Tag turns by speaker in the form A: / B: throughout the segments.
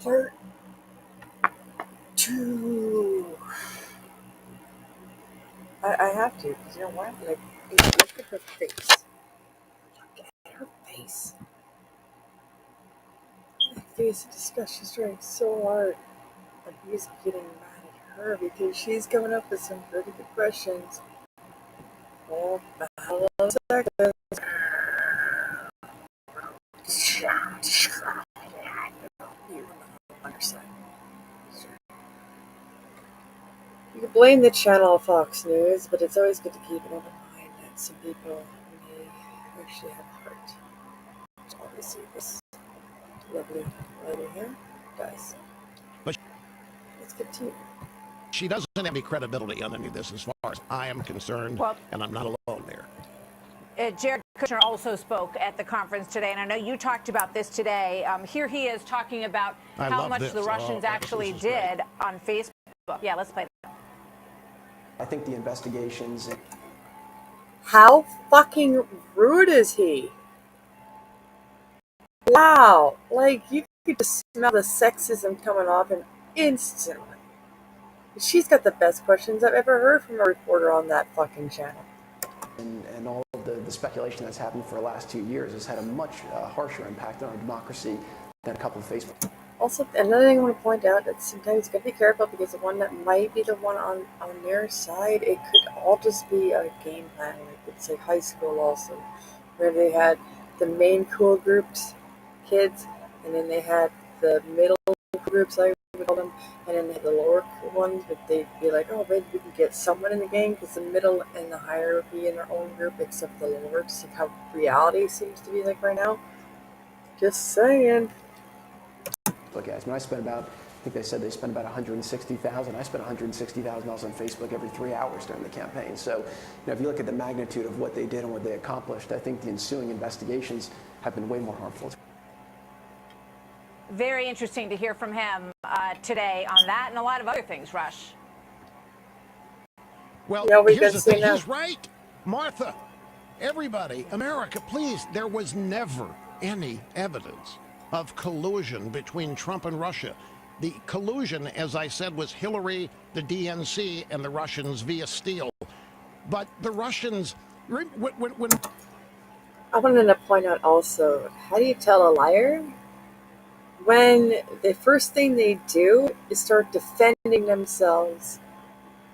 A: Part 2. I have to, because you know what? Like, look at her face. Look at her face. That face of disgust. She's trying so hard. And he's getting mad at her because she's coming up with some pretty good questions. Oh, hello, seconds. You don't understand. You can blame the channel Fox News, but it's always good to keep an open mind that some people may actually have heart. Obviously, this lovely lady here does.
B: But
A: let's continue.
B: She doesn't have any credibility on any of this as far as I am concerned, and I'm not alone there.
C: Jared Kushner also spoke at the conference today, and I know you talked about this today. Here he is talking about how much the Russians actually did on Facebook. Yeah, let's play that.
D: I think the investigations...
A: How fucking rude is he? Wow, like you could just smell the sexism coming off him instantly. She's got the best questions I've ever heard from a reporter on that fucking channel.
D: And all of the speculation that's happened for the last 2 years has had a much harsher impact on our democracy than a couple of Facebook.
A: Also, another thing I want to point out that sometimes you gotta be careful because the one that might be the one on their side, it could all just be a game plan. Like it's like high school also, where they had the main cool groups, kids, and then they had the middle groups, I would call them, and then they had the lower ones, but they'd be like, oh, maybe we can get someone in the game because the middle and the higher would be in their own group except the lower, just like how reality seems to be like right now. Just saying.
D: Look, guys, when I spent about, I think they said they spent about $160,000. I spent $160,000 on Facebook every 3 hours during the campaign. So, you know, if you look at the magnitude of what they did and what they accomplished, I think the ensuing investigations have been way more harmful.
C: Very interesting to hear from him today on that and a lot of other things, Rush.
B: Well, here's the thing. He's right. Martha, everybody, America, please, there was never any evidence of collusion between Trump and Russia. The collusion, as I said, was Hillary, the DNC, and the Russians via Steele. But the Russians, when
A: I wanted to point out also, how do you tell a liar? When the first thing they do is start defending themselves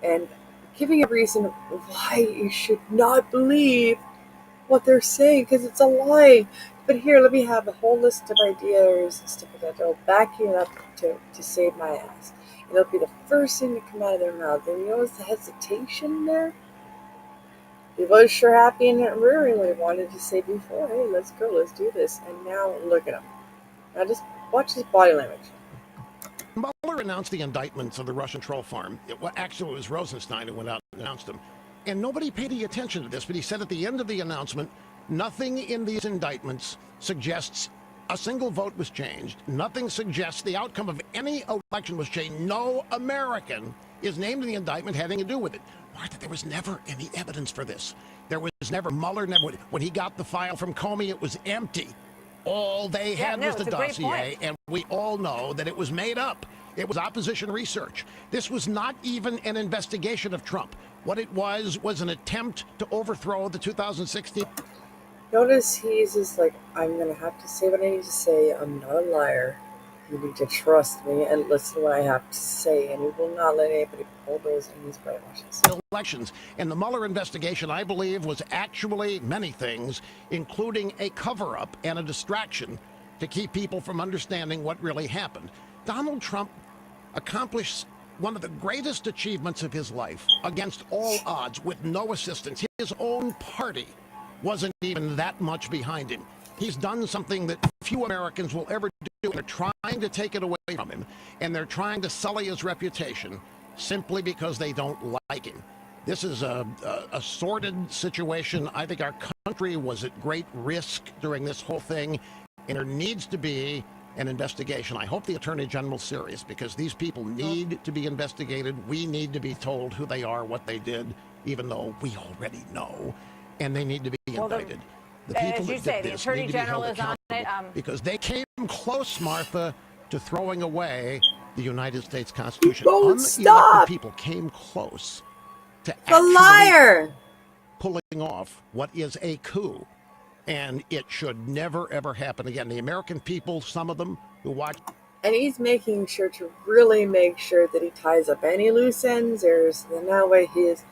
A: and giving a reason why you should not believe what they're saying, because it's a lie. But here, let me have a whole list of ideas and stuff like that that'll back you up to save my ass. And it'll be the first thing to come out of their mouth. And you notice the hesitation there? He was sure happy and really wanted to say before, hey, let's go, let's do this. And now look at him. Now just watch his body language.
B: Mueller announced the indictments of the Russian troll farm. Actually, it was Rosenstein who went out and announced them. And nobody paid any attention to this, but he said at the end of the announcement, nothing in these indictments suggests a single vote was changed. Nothing suggests the outcome of any election was changed. No American is named in the indictment having to do with it. Martha, there was never any evidence for this. There was never, Mueller never, when he got the file from Comey, it was empty. All they had was the dossier, and we all know that it was made up. It was opposition research. This was not even an investigation of Trump. What it was an attempt to overthrow the 2016.
A: Notice he's just like, I'm going to have to say what I need to say. I'm not a liar. You need to trust me and listen to what I have to say. And he will not let anybody bulldoze in his brainwashes.
B: Elections. And the Mueller investigation, I believe, was actually many things, including a cover-up and a distraction to keep people from understanding what really happened. Donald Trump accomplished one of the greatest achievements of his life against all odds with no assistance. His own party wasn't even that much behind him. He's done something that few Americans will ever do. They're trying to take it away from him, and they're trying to sully his reputation simply because they don't like him. This is a sordid situation. I think our country was at great risk during this whole thing, and there needs to be an investigation. I hope the Attorney General's serious, because these people need to be investigated. We need to be told who they are, what they did, even though we already know, and they need to be indicted. The people
C: as you say, the Attorney General is on it.
B: Because they came close, Martha, to throwing away the United States Constitution.
A: Don't
B: Unelected
A: stop.
B: people came close to
A: The liar.
B: pulling off what is a coup. And it should never, ever happen again. The American people, some of them who watch.
A: And he's making sure to really make sure that he ties up any loose ends, or so then that way he is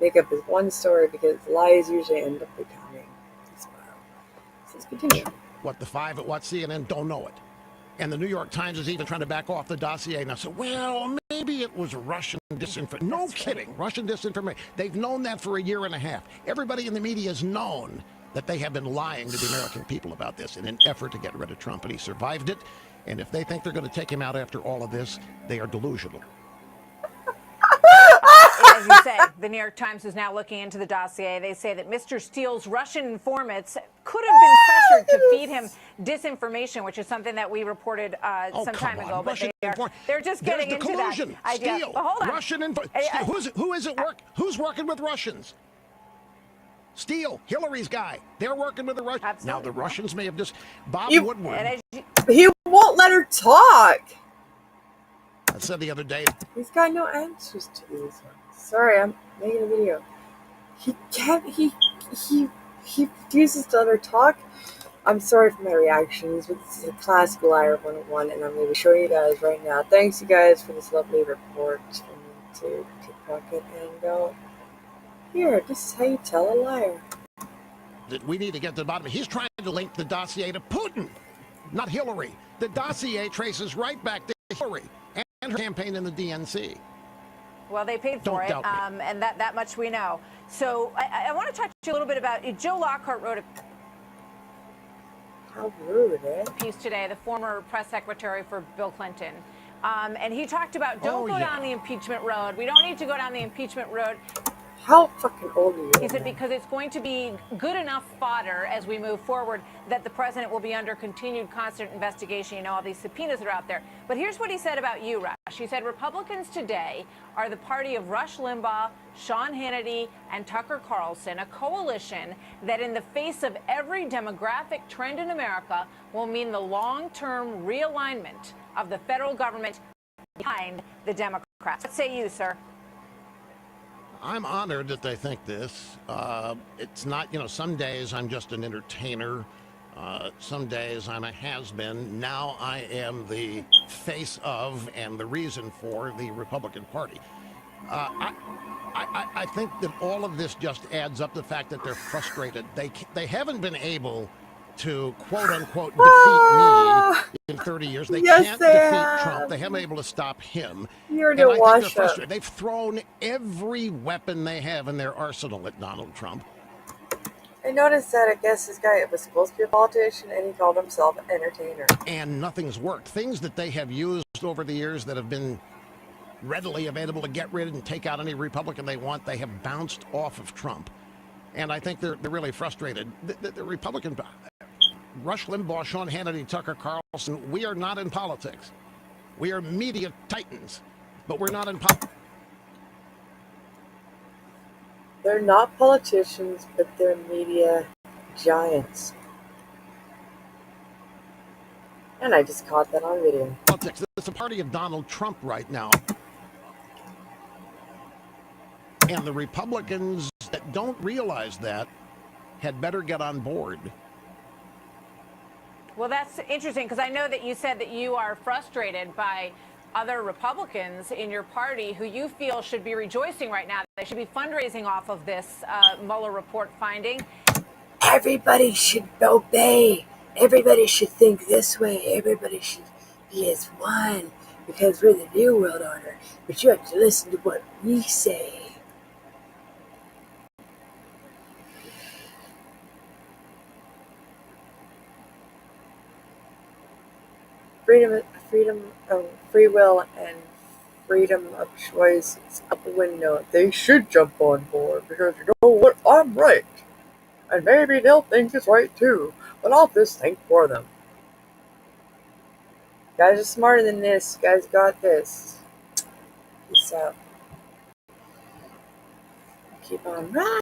A: make up his one story, because lies usually end up becoming a spiral. So let's continue.
B: What the five at what CNN don't know it. And the New York Times is even trying to back off the dossier. And I said, well, maybe it was Russian disinformation. No kidding. Russian disinformation. They've known that for a year and a half. Everybody in the media has known that they have been lying to the American people about this in an effort to get rid of Trump. And he survived it. And if they think they're going to take him out after all of this, they are delusional.
C: As you say, the New York Times is now looking into the dossier. They say that Mr. Steele's Russian informants could have been pressured to feed him disinformation, which is something that we reported some time ago. But they're just getting into
B: collusion.
C: that idea.
B: Steele,
C: well, hold on.
B: Russian who's working with Russians? Steele, Hillary's guy. They're working with the Russians.
C: Absolutely.
B: Now, the Russians may have just... Bob Woodward.
A: He won't let her talk.
B: I said the other day...
A: He's got no answers to these ones. Sorry, I'm making a video. He can't... He refuses to let her talk. I'm sorry for my reactions, but this is a classic liar 101, and I'm going to be showing you guys right now. Thanks, you guys, for this lovely report from YouTube, TikTok it, and go... Here, this is how you tell a liar.
B: That we need to get to the bottom. He's trying to link the dossier to Putin, not Hillary. The dossier traces right back to Hillary and her campaign in the DNC.
C: Well, they paid for it, and that much we know. So I want to talk to you a little bit about Joe Lockhart wrote a
A: How rude, eh?
C: piece today, the former press secretary for Bill Clinton. And he talked about don't go down the impeachment road. We don't need to go down the impeachment road.
A: How fucking old are you?
C: He said because it's going to be good enough fodder as we move forward that the president will be under continued constant investigation. You know, all these subpoenas that are out there. But here's what he said about you, Rush. He said Republicans today are the party of Rush Limbaugh, Sean Hannity, and Tucker Carlson, a coalition that in the face of every demographic trend in America will mean the long-term realignment of the federal government behind the Democrats. What say you, sir?
B: I'm honored that they think this. It's not, some days I'm just an entertainer. Some days I'm a has-been. Now I am the face of and the reason for the Republican Party. I think that all of this just adds up to the fact that they're frustrated. They haven't been able to quote-unquote defeat me in 30 years. They can't defeat Trump. They haven't been able to stop him.
A: You're
B: and I think they're frustrated. They've thrown every weapon they have in their arsenal at Donald Trump.
A: I noticed that I guess this guy was supposed to be a politician and he called himself an entertainer.
B: And nothing's worked. Things that they have used over the years that have been readily available to get rid of and take out any Republican they want, they have bounced off of Trump. And I think they're really frustrated. The Republican... Rush Limbaugh, Sean Hannity, Tucker Carlson, we are not in politics. We are media titans, but we're not in politics.
A: They're not politicians, but they're media giants. And I just caught that on video.
B: Politics. It's a party of Donald Trump right now. And the Republicans that don't realize that had better get on board.
C: Well, that's interesting because I know that you said that you are frustrated by other Republicans in your party who you feel should be rejoicing right now. They should be fundraising off of this Mueller report finding.
A: Everybody should obey. Everybody should think this way. Everybody should be as one because we're the new world order. But you have to listen to what we say. Free will and freedom of choice is out the window. They should jump on board because you know what? I'm right. And maybe they'll think it's right too. But I'll just think for them. You guys are smarter than this. You guys got this. Peace out. Keep on running.